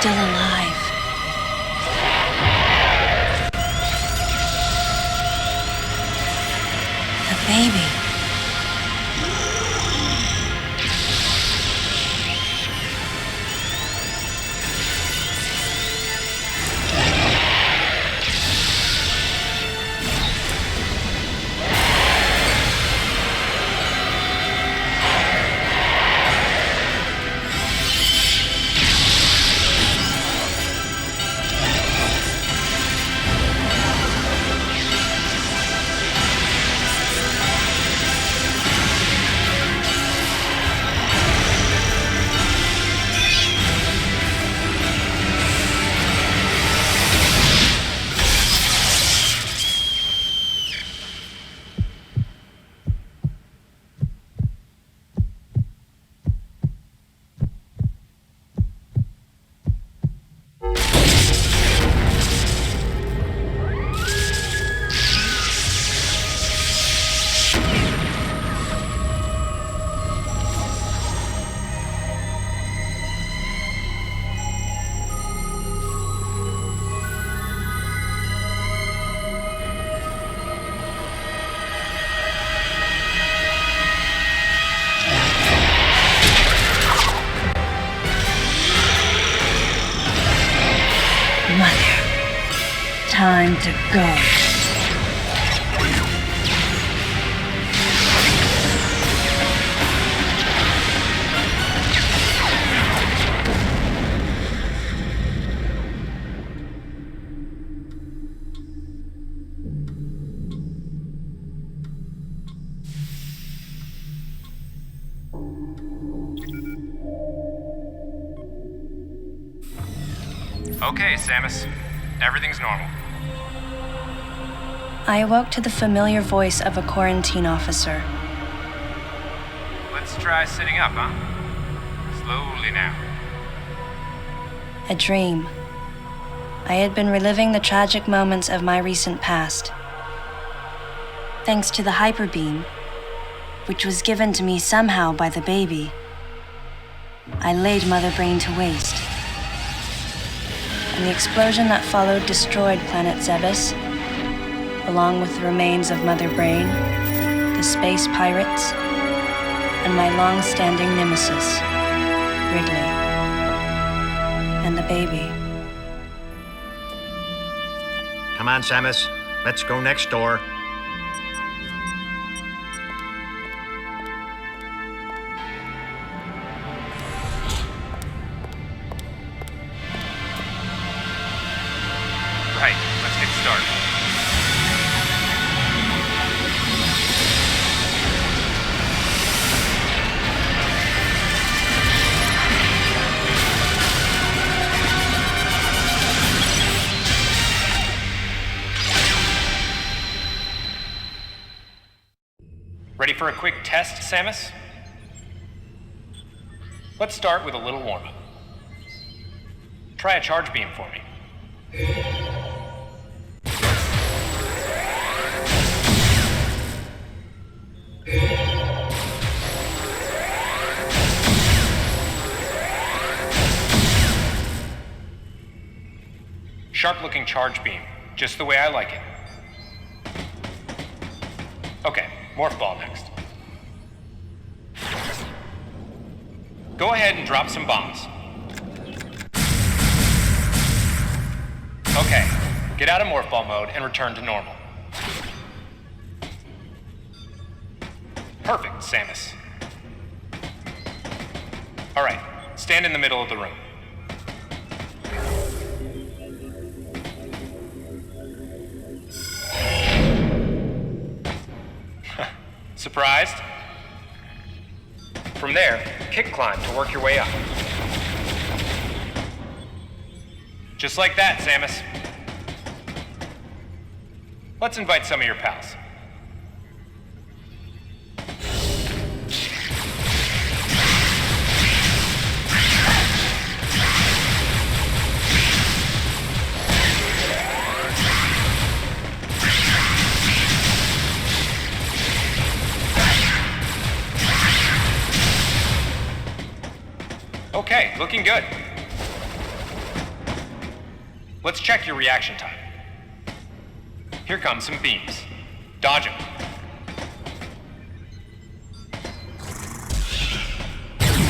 still alive. The baby. Time to go. Okay, Samus. Everything's normal. I awoke to the familiar voice of a quarantine officer. Let's try sitting up, huh? Slowly now. A dream. I had been reliving the tragic moments of my recent past. Thanks to the hyperbeam, which was given to me somehow by the baby, I laid Mother Brain to waste. And the explosion that followed destroyed planet Zebes, along with the remains of Mother Brain, the space pirates, and my long-standing nemesis, Ridley, and the baby. Come on, Samus. Let's go next door. Right, let's get started. Ready for a quick test, Samus? Let's start with a little warm-up. Try a charge beam for me. Sharp-looking charge beam, just the way I like it. Okay, morph ball next. Go ahead and drop some bombs. Okay, get out of morph ball mode and return to normal. Perfect, Samus. All right, stand in the middle of the room. Surprised? From there, kick climb to work your way up. Just like that, Samus. Let's invite some of your pals. Okay, looking good. Let's check your reaction time. Here come some beams. Dodge them.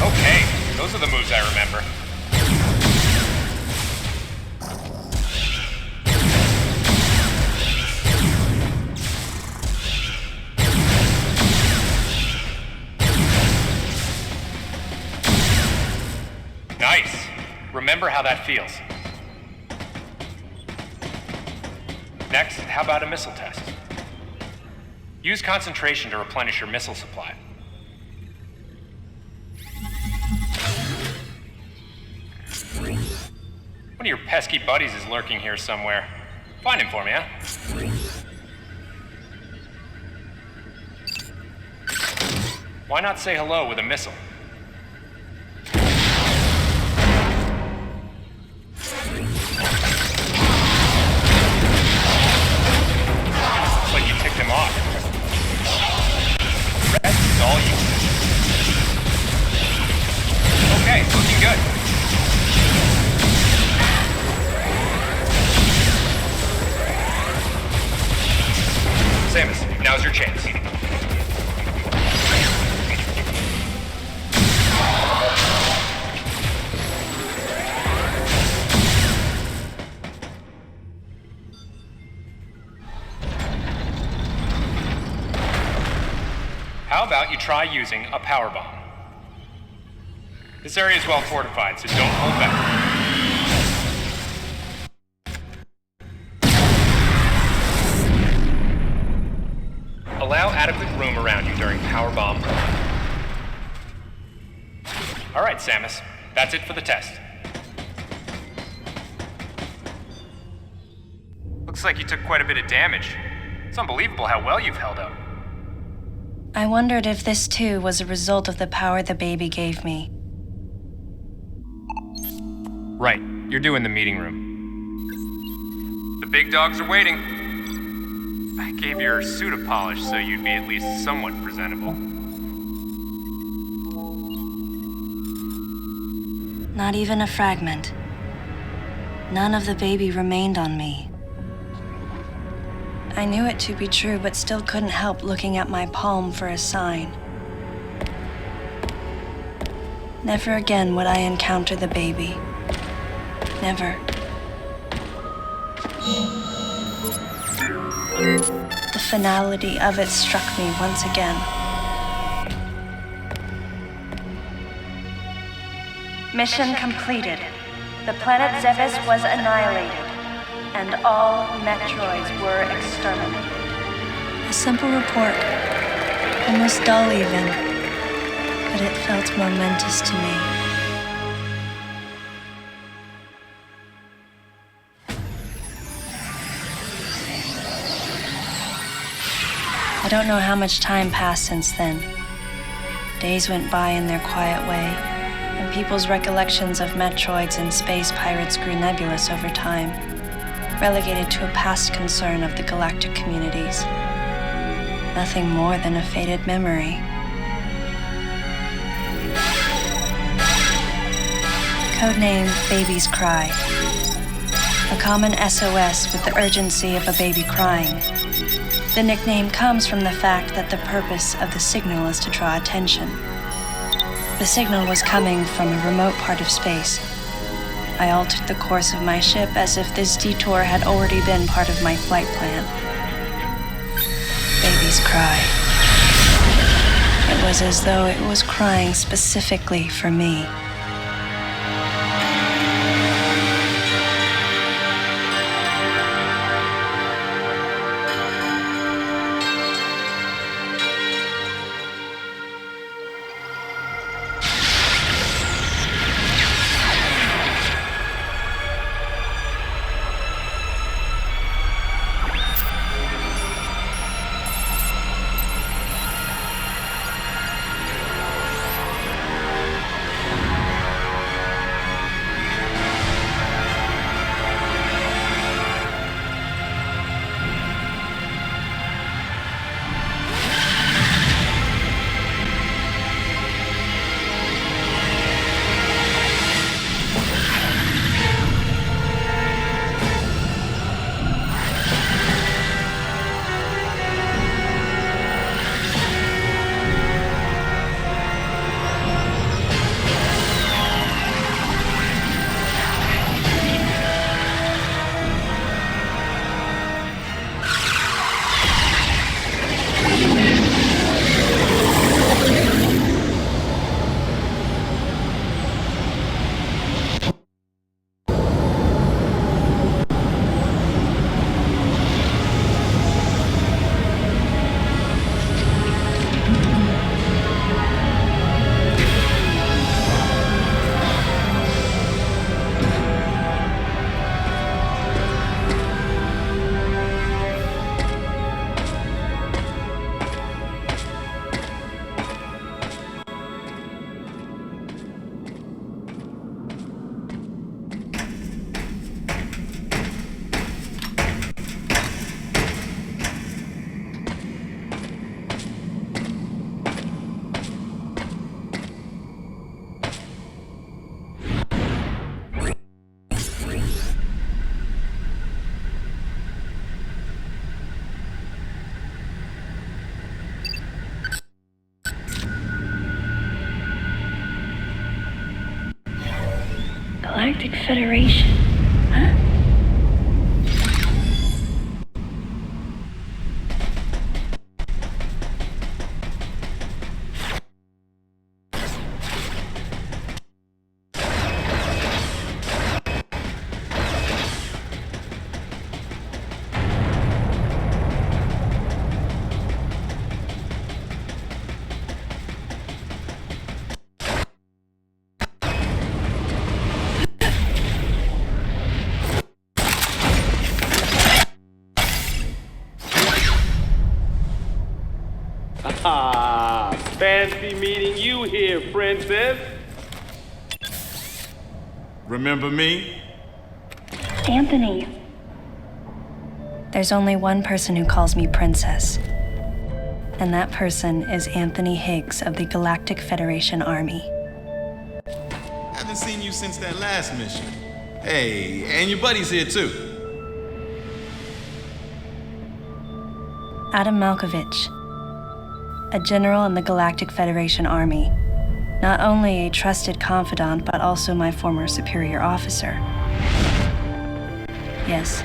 Okay, those are the moves I remember. Nice. Remember how that feels. Next, how about a missile test? Use concentration to replenish your missile supply. One of your pesky buddies is lurking here somewhere. Find him for me, huh? Why not say hello with a missile? Looks like you ticked him off. Rest is all you. Okay, it's looking good. Samus, now's your chance. How about you try using a power bomb? This area is well fortified, so don't hold back. Allow adequate room around you during power bomb. All right, Samus, that's it for the test. Looks like you took quite a bit of damage. It's unbelievable how well you've held up. I wondered if this too was a result of the power the baby gave me. Right, you're due in the meeting room. The big dogs are waiting. I gave your suit a polish so you'd be at least somewhat presentable. Not even a fragment. None of the baby remained on me. I knew it to be true, but still couldn't help looking at my palm for a sign. Never again would I encounter the baby. Never. The finality of it struck me once again. Mission completed. The planet Zevis was annihilated, and all Metroids were exterminated. A simple report, almost dull even, but it felt momentous to me. I don't know how much time passed since then. Days went by in their quiet way, and people's recollections of Metroids and space pirates grew nebulous over time, relegated to a past concern of the galactic communities. Nothing more than a faded memory. Codename Baby's Cry. A common SOS with the urgency of a baby crying. The nickname comes from the fact that the purpose of the signal is to draw attention. The signal was coming from a remote part of space. I altered the course of my ship as if this detour had already been part of my flight plan. Baby's cry. It was as though it was crying specifically for me. Galactic Federation, huh? Ah, fancy meeting you here, princess. Remember me? Anthony. There's only one person who calls me princess. And that person is Anthony Higgs of the Galactic Federation Army. Haven't seen you since that last mission. Hey, and your buddy's here too. Adam Malkovich, a general in the Galactic Federation Army. Not only a trusted confidant, but also my former superior officer. Yes,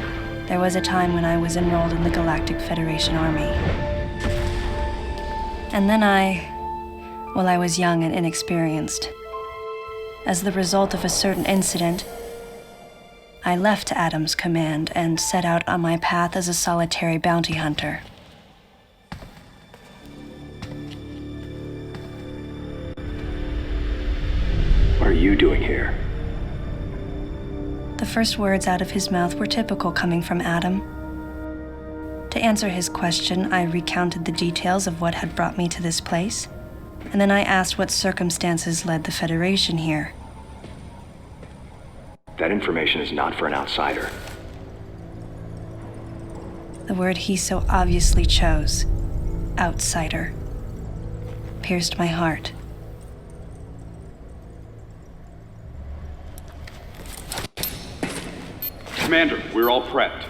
there was a time when I was enrolled in the Galactic Federation Army. And then I was young and inexperienced. As the result of a certain incident, I left Adam's command and set out on my path as a solitary bounty hunter. What are you doing here? The first words out of his mouth were typical coming from Adam. To answer his question, I recounted the details of what had brought me to this place, and then I asked what circumstances led the Federation here. That information is not for an outsider. The word he so obviously chose, outsider, pierced my heart. Commander, we're all prepped.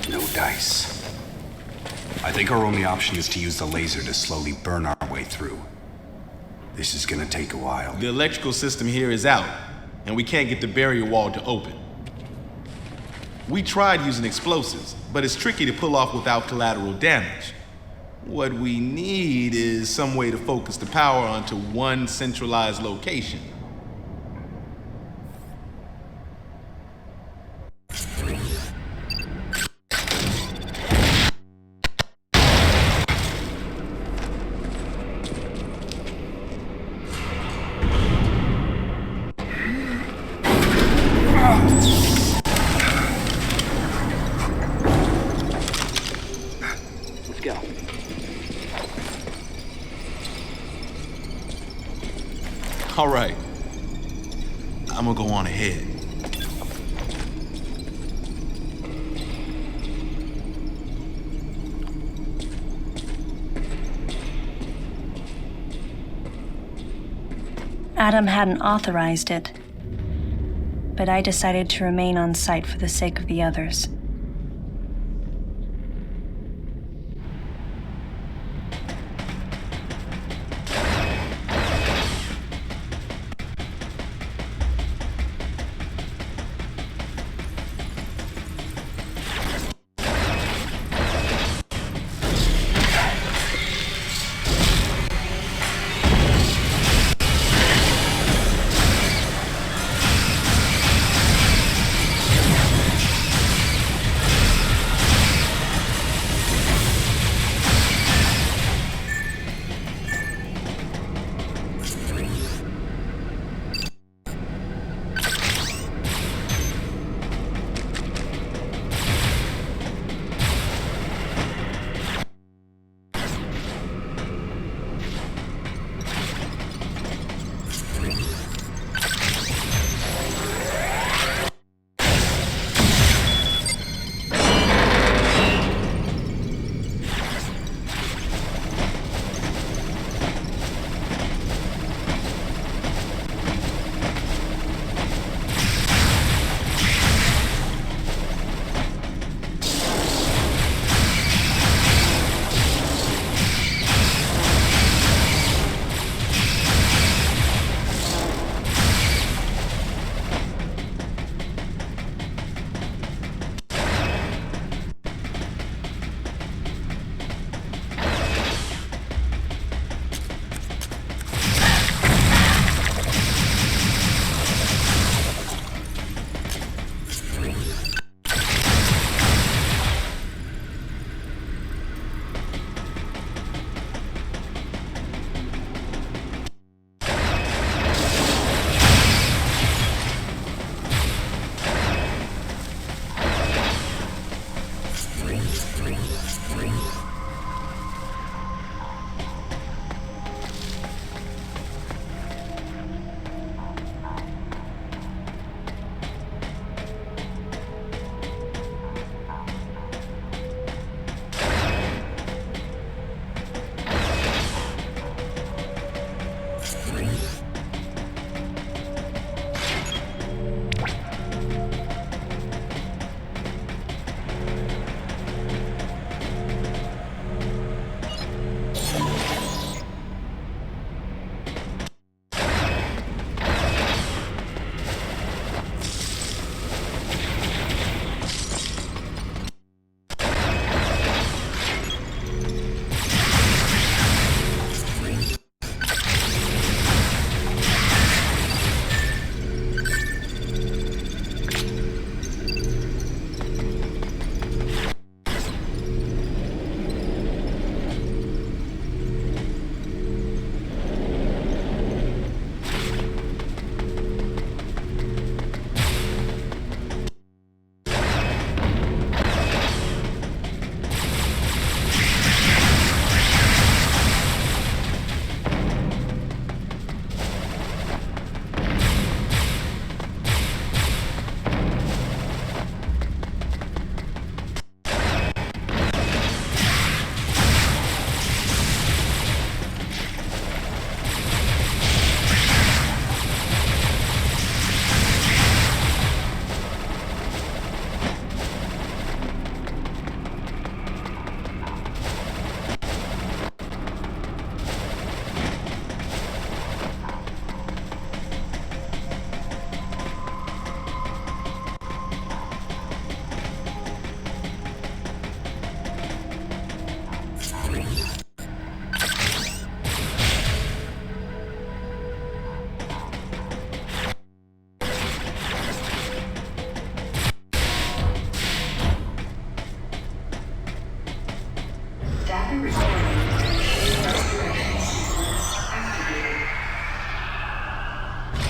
No dice. I think our only option is to use the laser to slowly burn our way through. This is gonna take a while. The electrical system here is out, and we can't get the barrier wall to open. We tried using explosives, but it's tricky to pull off without collateral damage. What we need is some way to focus the power onto one centralized location. Let's go. All right. I'm gonna go on ahead. Adam hadn't authorized it, but I decided to remain on site for the sake of the others.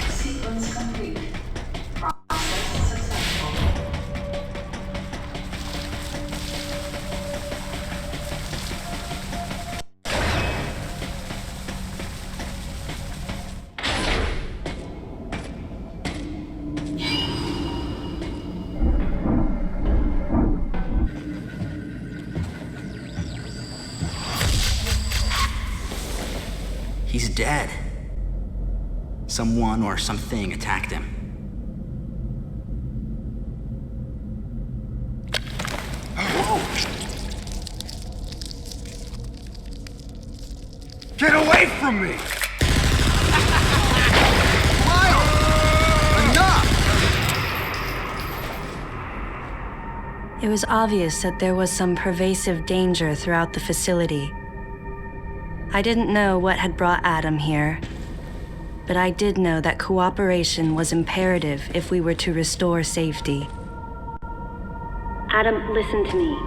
Sequence complete. Process successful. He's dead. Someone or something attacked him. Whoa! Get away from me! Miles! Enough! It was obvious that there was some pervasive danger throughout the facility. I didn't know what had brought Adam here, but I did know that cooperation was imperative if we were to restore safety. Adam, listen to me.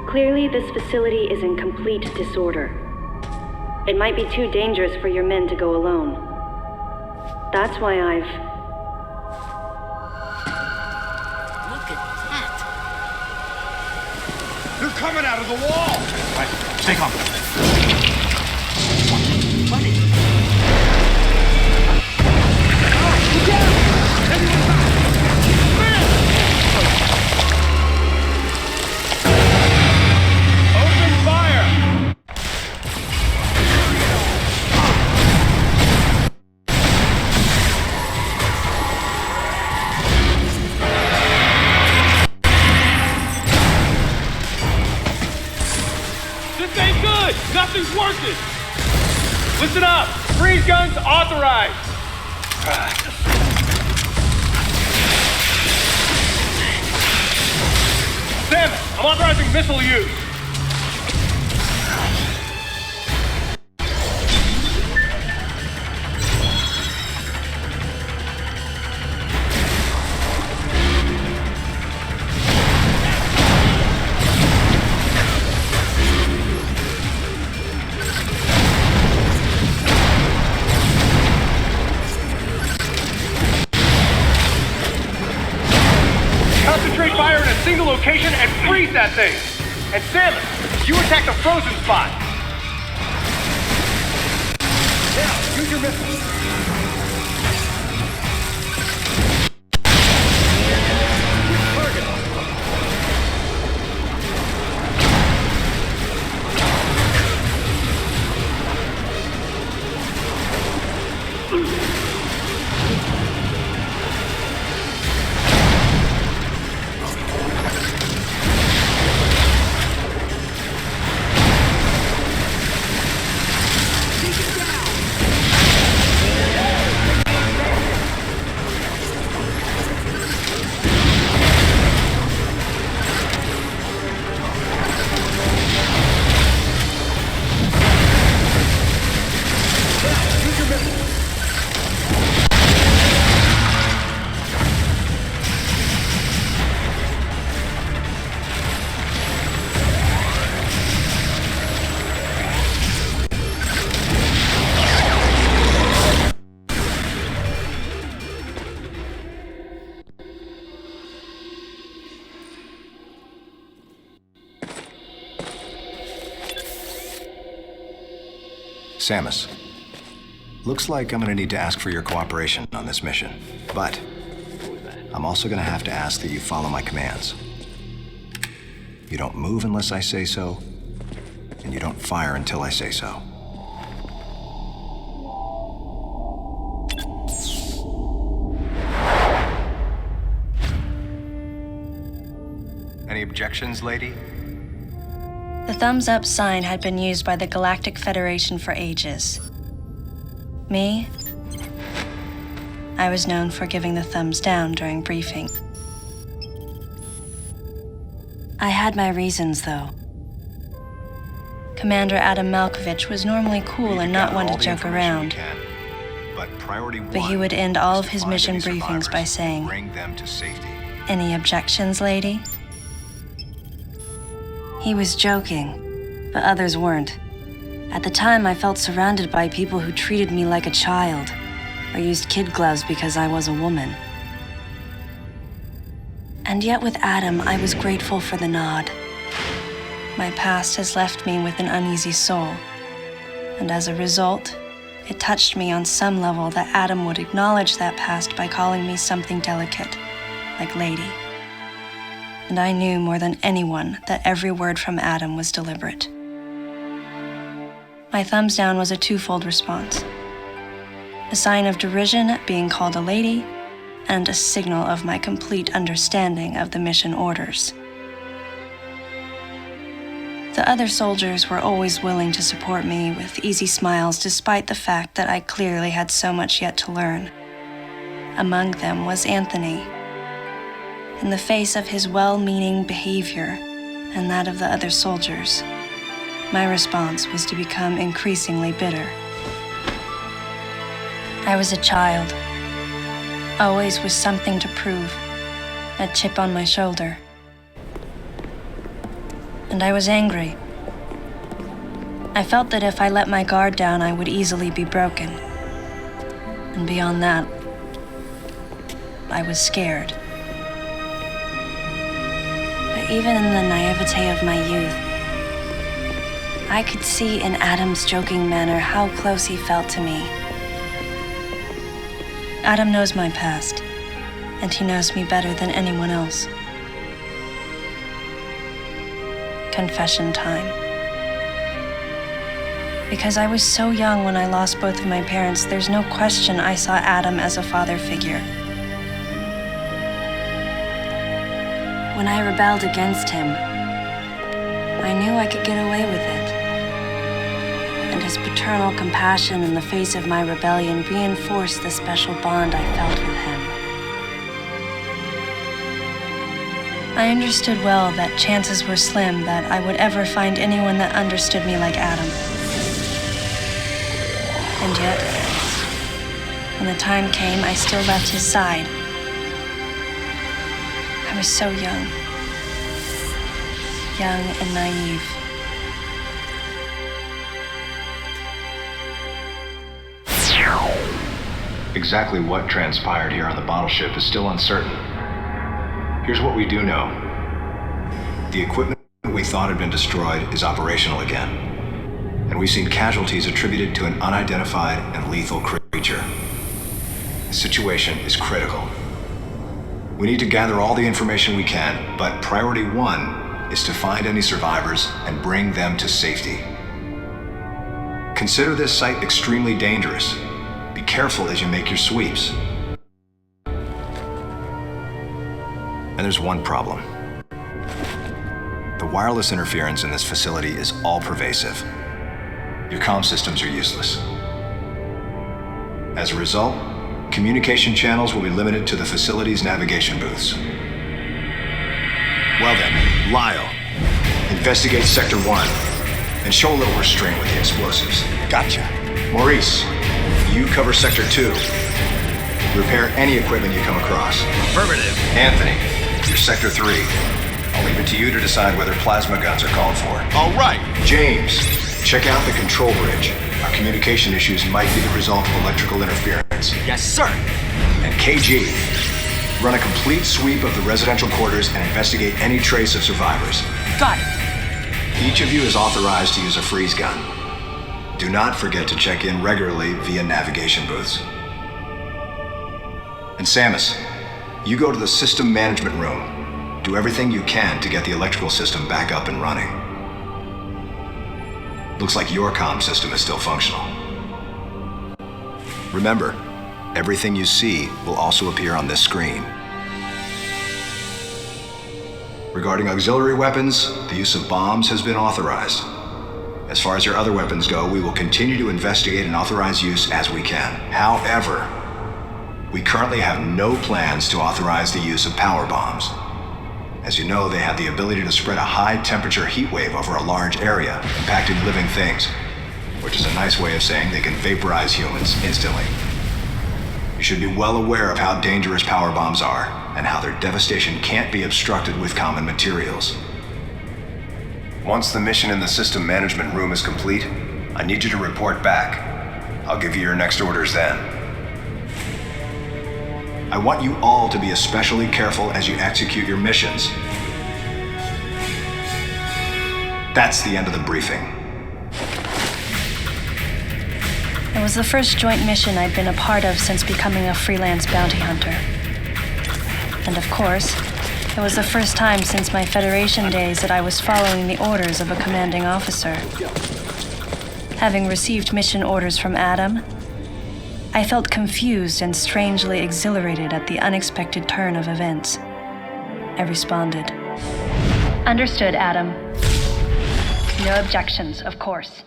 Clearly, this facility is in complete disorder. It might be too dangerous for your men to go alone. That's why I've... Look at that! They're coming out of the wall! Right, stay calm. What is... Open fire! This ain't good! Nothing's working! Listen up! Freeze guns authorized! Sam, I'm authorizing missile use! Concentrate fire in a single location and freeze that thing! And Sam, you attack the frozen spot! Now, use your missiles! Target! Samus, looks like I'm gonna need to ask for your cooperation on this mission, but I'm also gonna have to ask that you follow my commands. You don't move unless I say so, and you don't fire until I say so. Any objections, lady? The thumbs up sign had been used by the Galactic Federation for ages. Me? I was known for giving the thumbs down during briefing. I had my reasons, though. Commander Adam Malkovich was normally cool and not one to joke around. But he would end all of his mission briefings by saying, "Bring them to safety." "Any objections, lady?" He was joking, but others weren't. At the time, I felt surrounded by people who treated me like a child, or used kid gloves because I was a woman. And yet with Adam, I was grateful for the nod. My past has left me with an uneasy soul, and as a result, it touched me on some level that Adam would acknowledge that past by calling me something delicate, like lady. And I knew more than anyone that every word from Adam was deliberate. My thumbs down was a twofold response. A sign of derision at being called a lady, and a signal of my complete understanding of the mission orders. The other soldiers were always willing to support me with easy smiles despite the fact that I clearly had so much yet to learn. Among them was Anthony. In the face of his well-meaning behavior and that of the other soldiers, my response was to become increasingly bitter. I was a child, always with something to prove, a chip on my shoulder. And I was angry. I felt that if I let my guard down, I would easily be broken. And beyond that, I was scared. But even in the naivete of my youth, I could see in Adam's joking manner how close he felt to me. Adam knows my past, and he knows me better than anyone else. Confession time. Because I was so young when I lost both of my parents, there's no question I saw Adam as a father figure. When I rebelled against him, I knew I could get away with it. And his paternal compassion in the face of my rebellion reinforced the special bond I felt with him. I understood well that chances were slim that I would ever find anyone that understood me like Adam. And yet, when the time came, I still left his side. I was so young and naive. Exactly what transpired here on the bottle ship is still uncertain. Here's what we do know. The equipment we thought had been destroyed is operational again. And we've seen casualties attributed to an unidentified and lethal creature. The situation is critical. We need to gather all the information we can, but priority one is to find any survivors and bring them to safety. Consider this site extremely dangerous. Be careful as you make your sweeps. And there's one problem. The wireless interference in this facility is all-pervasive. Your comm systems are useless. As a result, communication channels will be limited to the facility's navigation booths. Well then, Lyle, investigate Sector 1 and show a little restraint with the explosives. Gotcha. Maurice, you cover Sector 2. Repair any equipment you come across. Affirmative. Anthony, you're Sector 3. I'll leave it to you to decide whether plasma guns are called for. All right. James, check out the control bridge. Our communication issues might be the result of electrical interference. Yes, sir. And KG, run a complete sweep of the residential quarters and investigate any trace of survivors. Got it. Each of you is authorized to use a freeze gun. Do not forget to check in regularly via navigation booths. And Samus, you go to the system management room. Do everything you can to get the electrical system back up and running. Looks like your comm system is still functional. Remember, everything you see will also appear on this screen. Regarding auxiliary weapons, the use of bombs has been authorized. As far as your other weapons go, we will continue to investigate and authorize use as we can. However, we currently have no plans to authorize the use of power bombs. As you know, they have the ability to spread a high-temperature heat wave over a large area, impacting living things, which is a nice way of saying they can vaporize humans instantly. You should be well aware of how dangerous power bombs are, and how their devastation can't be obstructed with common materials. Once the mission in the system management room is complete, I need you to report back. I'll give you your next orders then. I want you all to be especially careful as you execute your missions. That's the end of the briefing. It was the first joint mission I'd been a part of since becoming a freelance bounty hunter. And of course, it was the first time since my Federation days that I was following the orders of a commanding officer. Having received mission orders from Adam, I felt confused and strangely exhilarated at the unexpected turn of events. I responded. Understood, Adam. No objections, of course.